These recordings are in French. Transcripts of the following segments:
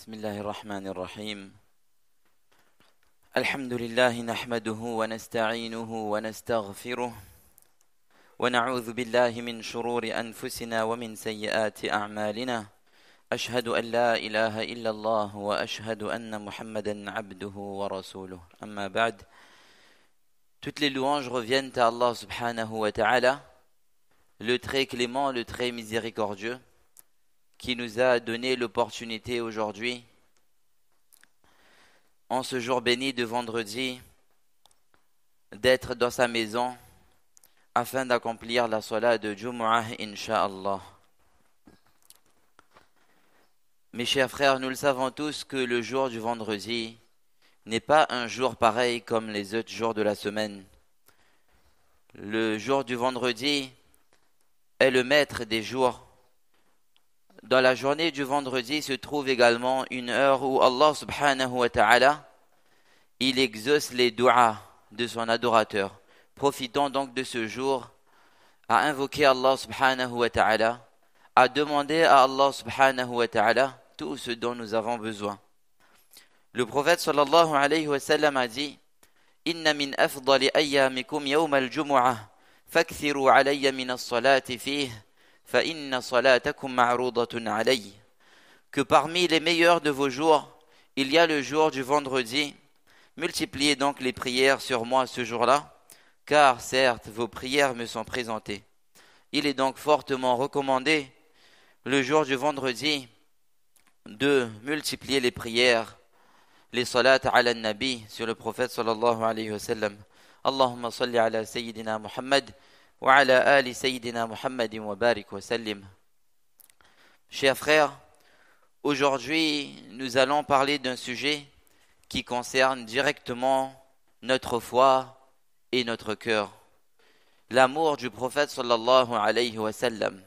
بسم الله الرحمن الرحيم الحمد لله نحمده ونستعينه ونستغفره ونعوذ بالله من شرور أنفسنا ومن سيئات أعمالنا أشهد أن لا إله إلا الله وأشهد أن محمدا عبده ورسوله أما بعد. Toutes les louanges reviennent à Allah subhanahu wa ta'ala, le très clément, le très miséricordieux, qui nous a donné l'opportunité aujourd'hui, en ce jour béni de vendredi, d'être dans sa maison afin d'accomplir la salat de Jumu'ah, Inch'Allah. Mes chers frères, nous le savons tous que le jour du vendredi n'est pas un jour pareil comme les autres jours de la semaine. Le jour du vendredi est le maître des jours. Dans la journée du vendredi se trouve également une heure où Allah subhanahu wa ta'ala, il exauce les du'as de son adorateur. Profitons donc de ce jour à invoquer Allah subhanahu wa ta'ala, à demander à Allah subhanahu wa ta'ala tout ce dont nous avons besoin. Le prophète sallallahu alayhi wa sallam a dit: Inna min afdali ayyamikum yawm al-jumu'ah fakthiru alayya min as-salati fihi فَإِنَّ صَلَاتَكُمْ مَعْرُوضَةٌ عَلَيَّ. Que parmi les meilleurs de vos jours, il y a le jour du vendredi. Multipliez donc les prières sur moi ce jour-là, car certes vos prières me sont présentées. Il est donc fortement recommandé le jour du vendredi de multiplier les prières, les salats ala nabi sur le prophète sallallahu alayhi wa sallam. Allahumma salli ala sayyidina Muhammad wa ala ali sayyidina Muhammadin wa barik wa sallim. Chers frères, aujourd'hui nous allons parler d'un sujet qui concerne directement notre foi et notre cœur. L'amour du prophète sallallahu alayhi wa sallam.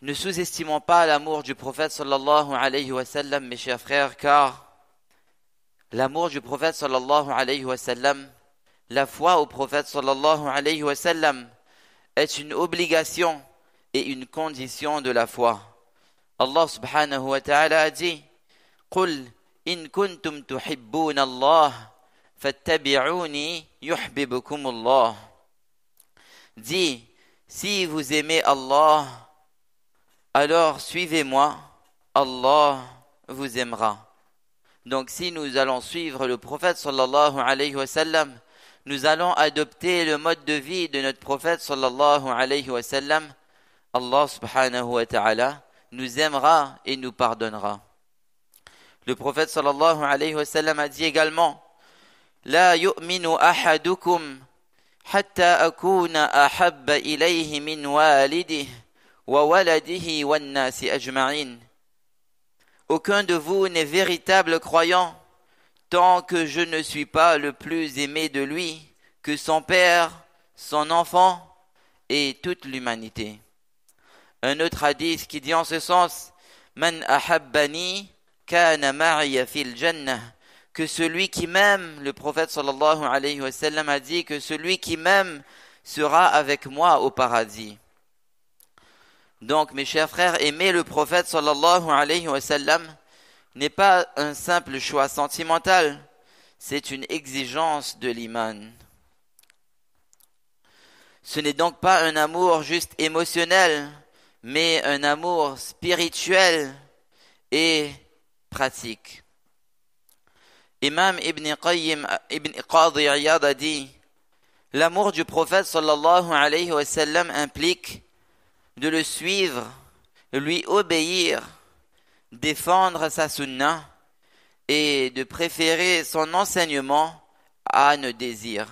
Ne sous-estimons pas l'amour du prophète sallallahu alayhi wa sallam, mes chers frères, car l'amour du prophète sallallahu alayhi wa sallam, la foi au prophète sallallahu alayhi wa sallam est une obligation et une condition de la foi. Allah subhanahu wa ta'ala a dit: Qul in kuntum tuhibbuna Allah fattabi'uni yuhibbukum Allah. Dis, si vous aimez Allah, alors suivez-moi, Allah vous aimera. Donc si nous allons suivre le prophète sallallahu alayhi wa sallam, nous allons adopter le mode de vie de notre prophète sallallahu alayhi wa sallam, Allah subhanahu wa ta'ala nous aimera et nous pardonnera. Le prophète sallallahu alayhi wa sallam a dit également: La yu'minu ahadukum hatta akuna ahabba ilayhi min walidihi wa waladihi wan nasi ajma'in. Aucun de vous n'est véritable croyant tant que je ne suis pas le plus aimé de lui que son père, son enfant et toute l'humanité. Un autre hadith qui dit en ce sens: Man ahabbani kana ma'iya fil jannah. Que celui qui m'aime, le prophète sallallahu alayhi wa sallam a dit que celui qui m'aime sera avec moi au paradis. Donc mes chers frères, aimer le prophète sallallahu alayhi wa sallam n'est pas un simple choix sentimental, c'est une exigence de l'iman. Ce n'est donc pas un amour juste émotionnel, mais un amour spirituel et pratique. Imam Ibn Qadi Iyad a dit: L'amour du prophète sallallahu alayhi wa sallam implique de le suivre, lui obéir, défendre sa sunna et de préférer son enseignement à nos désirs.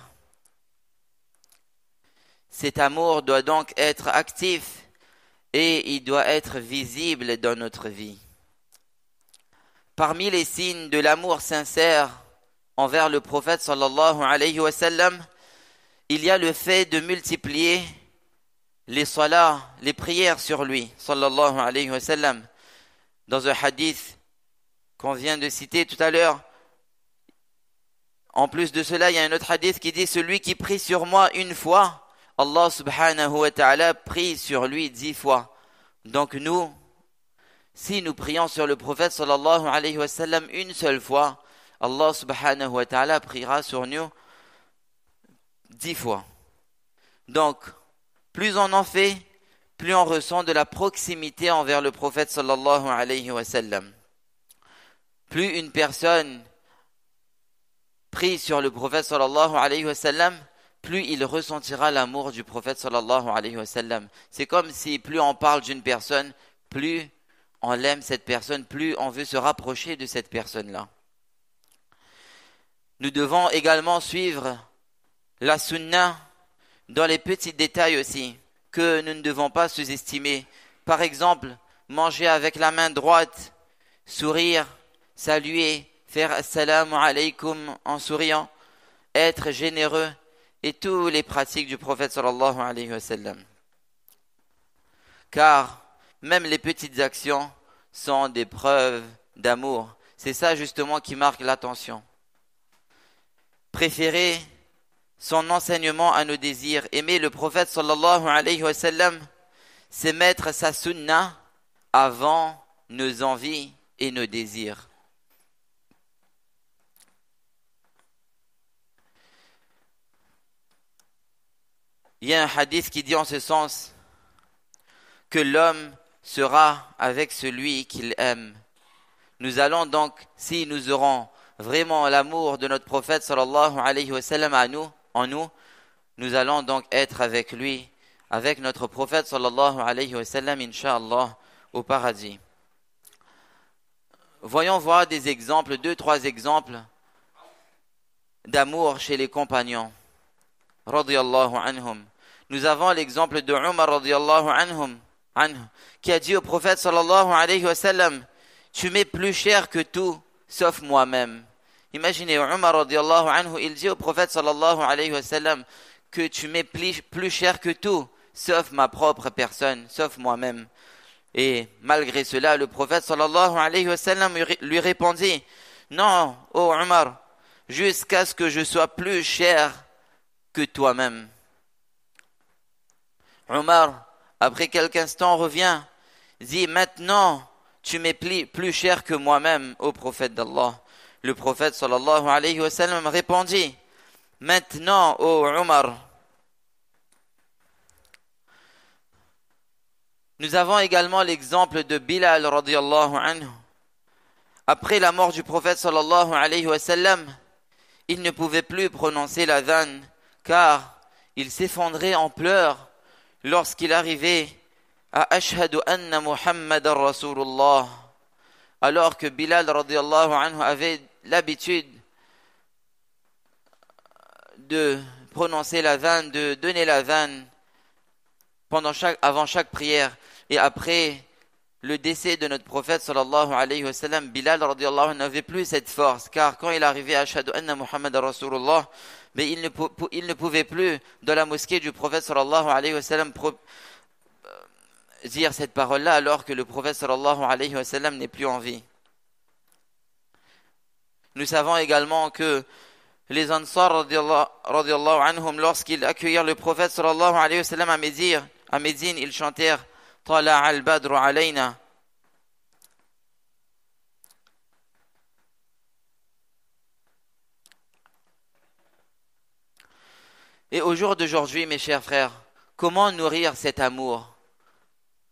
Cet amour doit donc être actif et il doit être visible dans notre vie. Parmi les signes de l'amour sincère envers le prophète sallallahu alayhi wa sallam, il y a le fait de multiplier les salats, les prières sur lui, sallallahu alayhi wa sallam. Dans un hadith qu'on vient de citer tout à l'heure, en plus de cela, il y a un autre hadith qui dit: Celui qui prie sur moi une fois, Allah subhanahu wa ta'ala prie sur lui 10 fois. Donc nous, Si nous prions sur le prophète sallallahu alayhi wa sallam une seule fois, Allah subhanahu wa ta'ala priera sur nous 10 fois. Donc, plus on en fait, plus on ressent de la proximité envers le prophète sallallahu alayhi wa sallam. Plus une personne prie sur le prophète sallallahu alayhi wa sallam, plus il ressentira l'amour du prophète sallallahu alayhi wa sallam. C'est comme si plus on parle d'une personne, plus on l'aime cette personne, plus on veut se rapprocher de cette personne-là. Nous devons également suivre la sunna dans les petits détails aussi, que nous ne devons pas sous-estimer. Par exemple, manger avec la main droite, sourire, saluer, faire assalamu alaykum en souriant, être généreux et toutes les pratiques du prophète sallallahu alayhi wa sallam. Car même les petites actions sont des preuves d'amour. C'est ça justement qui marque l'attention. Préférer son enseignement à nos désirs, aimer le prophète sallallahu alayhi wa sallam, c'est mettre sa sunna avant nos envies et nos désirs. Il y a un hadith qui dit en ce sens que l'homme sera avec celui qu'il aime. Nous allons donc, si nous aurons vraiment l'amour de notre prophète sallallahu alayhi wa sallam en nous, nous allons donc être avec lui, avec notre prophète sallallahu alayhi wa sallam, incha'Allah, au paradis. Voyons voir des exemples, 2-3 exemples d'amour chez les compagnons. Radiyallahu anhum. Nous avons l'exemple de Umar radiyallahu anhu, qui a dit au prophète sallallahu alayhi wa sallam, tu m'es plus cher que tout, sauf moi-même. Imaginez, Umar radiyallahu anhu, il dit au prophète sallallahu alayhi wa sallam, que tu m'es plus cher que tout, sauf ma propre personne, sauf moi-même. Et malgré cela, le prophète sallallahu alayhi wa sallam lui répondit, non, ô Umar, jusqu'à ce que je sois plus cher que toi-même. Umar, après quelques instants, revient, dit, maintenant, tu m'es plus cher que moi-même, ô prophète d'Allah. Le prophète sallallahu alayhi wa sallam répondit, maintenant, ô Umar. Nous avons également l'exemple de Bilal radiyallahu anhu. Après la mort du prophète sallallahu alayhi wa sallam, il ne pouvait plus prononcer l'adhan, car il s'effondrait en pleurs lorsqu'il arrivait à Ashhadu anna Muhammadan Rasulullah, alors que Bilal radiyallahu anhu avait l'habitude de prononcer l'adhan, de donner l'adhan avant chaque prière. Et après le décès de notre prophète sallallahu alayhi wa sallam, Bilal radiyallahu anhu n'avait plus cette force, car quand il arrivait à Ashhadu anna Muhammadan Rasulullah, mais il ne pouvait plus dans la mosquée du prophète sallallahu alayhi wa sallam dire cette parole-là, alors que le prophète sallallahu alayhi wa sallam n'est plus en vie. Nous savons également que les Ansar radiyallahu anhum, lorsqu'ils accueillirent le prophète sallallahu alayhi wa sallam à Médine, ils chantèrent Tala al-Badru alayna. Et au jour d'aujourd'hui, mes chers frères, comment nourrir cet amour?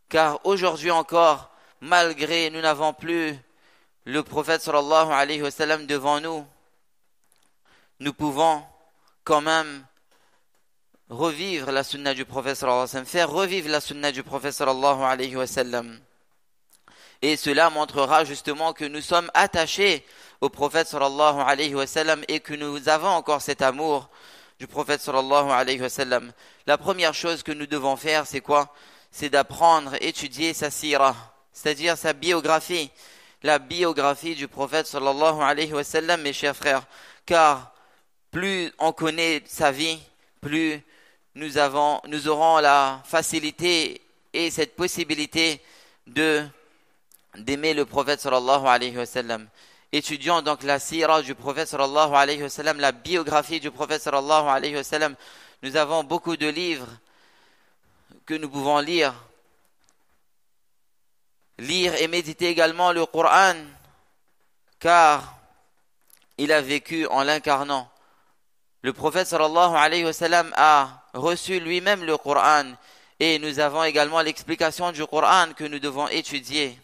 Car aujourd'hui encore, malgré nous n'avons plus le prophète sallallahu alayhi wa sallam devant nous, nous pouvons quand même revivre la sunna du prophète sallallahu alayhi wa sallam, faire revivre la sunna du prophète sallallahu alayhi wa sallam. Et cela montrera justement que nous sommes attachés au prophète sallallahu alayhi wa sallam et que nous avons encore cet amour du prophète sallallahu alayhi wa sallam. La première chose que nous devons faire, c'est quoi? C'est d'apprendre, étudier sa sira, c'est-à-dire sa biographie, la biographie du prophète sallallahu alayhi wa sallam, mes chers frères. Car plus on connaît sa vie, plus nous aurons la facilité et cette possibilité d'aimer le prophète sallallahu alayhi wa sallam. Étudions donc la sira du prophète sallallahu alayhi wa sallam, la biographie du prophète sallallahu alayhi wa sallam. Nous avons beaucoup de livres que nous pouvons lire. lire et méditer également le Coran, car il a vécu en l'incarnant. Le prophète sallallahu alayhi wa sallam a reçu lui-même le Coran et nous avons également l'explication du Coran que nous devons étudier.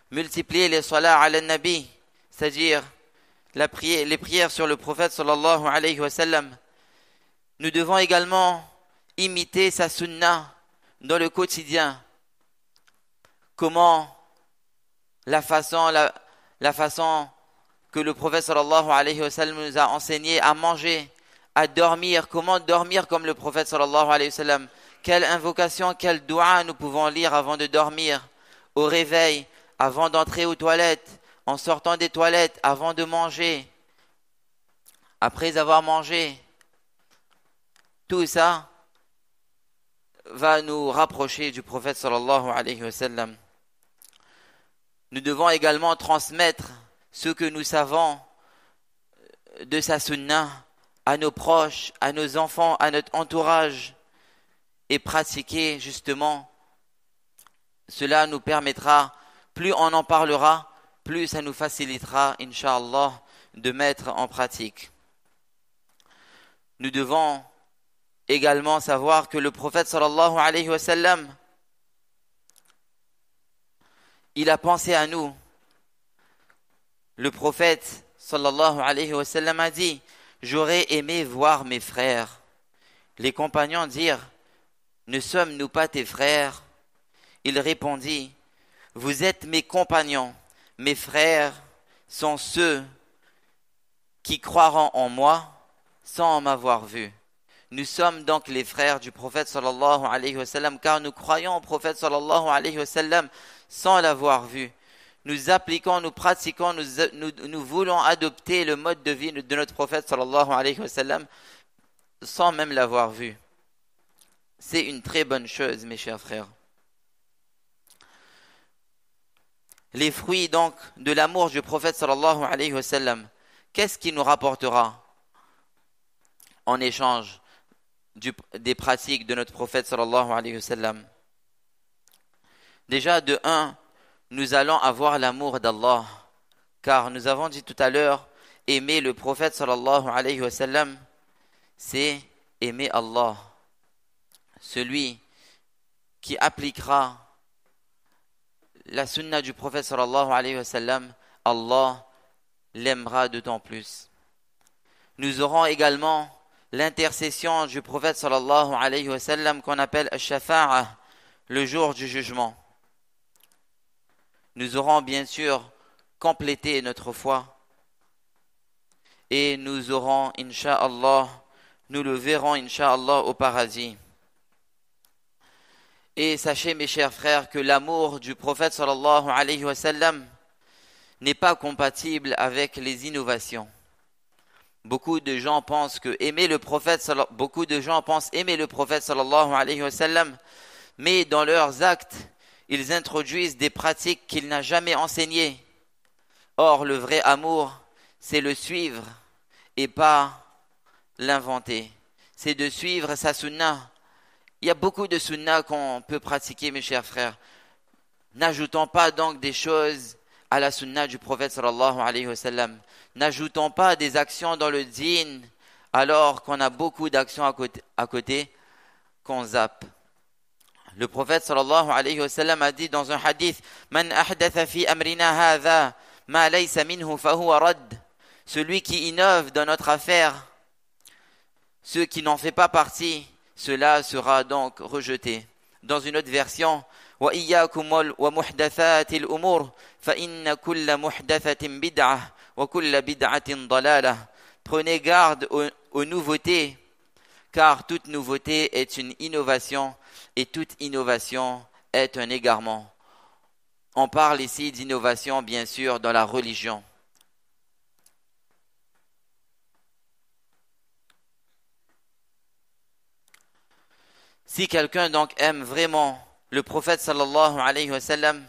Multiplier les salats ala nabi, c'est-à-dire les prières sur le prophète sallallahu alayhi wa sallam. Nous devons également imiter sa sunna dans le quotidien. Comment la façon que le prophète sallallahu alayhi wa sallam nous a enseigné à manger, à dormir, comment dormir comme le prophète sallallahu alayhi wa sallam, quelle invocation, quel dua nous pouvons lire avant de dormir, au réveil, avant d'entrer aux toilettes, en sortant des toilettes, avant de manger, après avoir mangé. Tout ça va nous rapprocher du prophète sallallahu alayhi wa sallam. Nous devons également transmettre ce que nous savons de sa sunna à nos proches, à nos enfants, à notre entourage et pratiquer justement. Cela nous permettra, plus on en parlera, plus ça nous facilitera, incha'Allah, de mettre en pratique. Nous devons également savoir que le prophète sallallahu alayhi wa sallam, il a pensé à nous. Le prophète sallallahu alayhi wa sallam a dit: j'aurais aimé voir mes frères. Les compagnons dirent: ne sommes-nous pas tes frères? Il répondit: vous êtes mes compagnons, mes frères sont ceux qui croiront en moi sans m'avoir vu. Nous sommes donc les frères du prophète sallallahu alayhi wa sallam, car nous croyons au prophète sallallahu alayhi wa sallam sans l'avoir vu. Nous appliquons, nous pratiquons, nous voulons adopter le mode de vie de notre prophète sallallahu alayhi wa sallam sans même l'avoir vu. C'est une très bonne chose, mes chers frères. Les fruits donc de l'amour du prophète sallallahu alayhi wa sallam, qu'est-ce qui nous rapportera en échange des pratiques de notre prophète sallallahu alayhi wa sallam? Déjà, de un, nous allons avoir l'amour d'Allah, car nous avons dit tout à l'heure, aimer le prophète sallallahu alayhi wa sallam, c'est aimer Allah. Celui qui appliquera la sunna du prophète sallallahu alayhi wa sallam, Allah l'aimera d'autant plus. Nous aurons également l'intercession du prophète sallallahu alayhi wa sallam qu'on appelle al-shafa'a, le jour du jugement. Nous aurons bien sûr complété notre foi et nous aurons, incha'Allah, nous le verrons, incha'Allah, au paradis. Et sachez, mes chers frères, que l'amour du prophète sallallahu alayhi wa sallam n'est pas compatible avec les innovations. Beaucoup de gens pensent aimer le prophète sallallahu alayhi wa sallam, mais dans leurs actes, ils introduisent des pratiques qu'il n'a jamais enseignées. Or, le vrai amour, c'est le suivre et pas l'inventer. C'est de suivre sa sunna. Il y a beaucoup de sunna qu'on peut pratiquer, mes chers frères. N'ajoutons pas donc des choses à la sunna du prophète sallallahu alayhi wa sallam. N'ajoutons pas des actions dans le dîn alors qu'on a beaucoup d'actions à côté qu'on zappe. Le prophète sallallahu alayhi wa sallam a dit dans un hadith: Man ahdatha fi amrina hadha ma laysa minhu fahuwa radd. Celui qui innove dans notre affaire, ceux qui n'en fait pas partie, cela sera donc rejeté. Dans une autre version: Wa iyyakum wa muhdathatil umur fa inna kulla muhdathatin bid'ah wa kulla bid'atin dalalah. Prenez garde aux nouveautés, car toute nouveauté est une innovation et toute innovation est un égarement. On parle ici d'innovation, bien sûr, dans la religion. Si quelqu'un donc aime vraiment le prophète sallallahu alayhi wa sallam,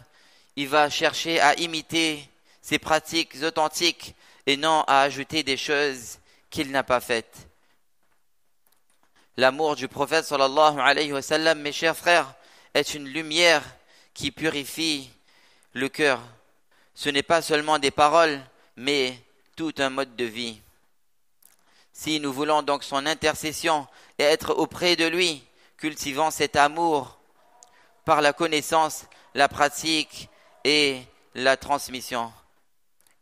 il va chercher à imiter ses pratiques authentiques et non à ajouter des choses qu'il n'a pas faites. L'amour du prophète sallallahu alayhi wa sallam, mes chers frères, est une lumière qui purifie le cœur. Ce n'est pas seulement des paroles, mais tout un mode de vie. Si nous voulons donc son intercession et être auprès de lui, cultivant cet amour par la connaissance, la pratique et la transmission.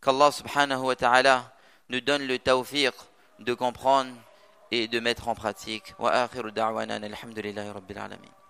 Qu'Allah subhanahu wa ta'ala nous donne le tawfiq de comprendre et de mettre en pratique. Wa akhiru da'wana alhamdulillahi rabbil alamin.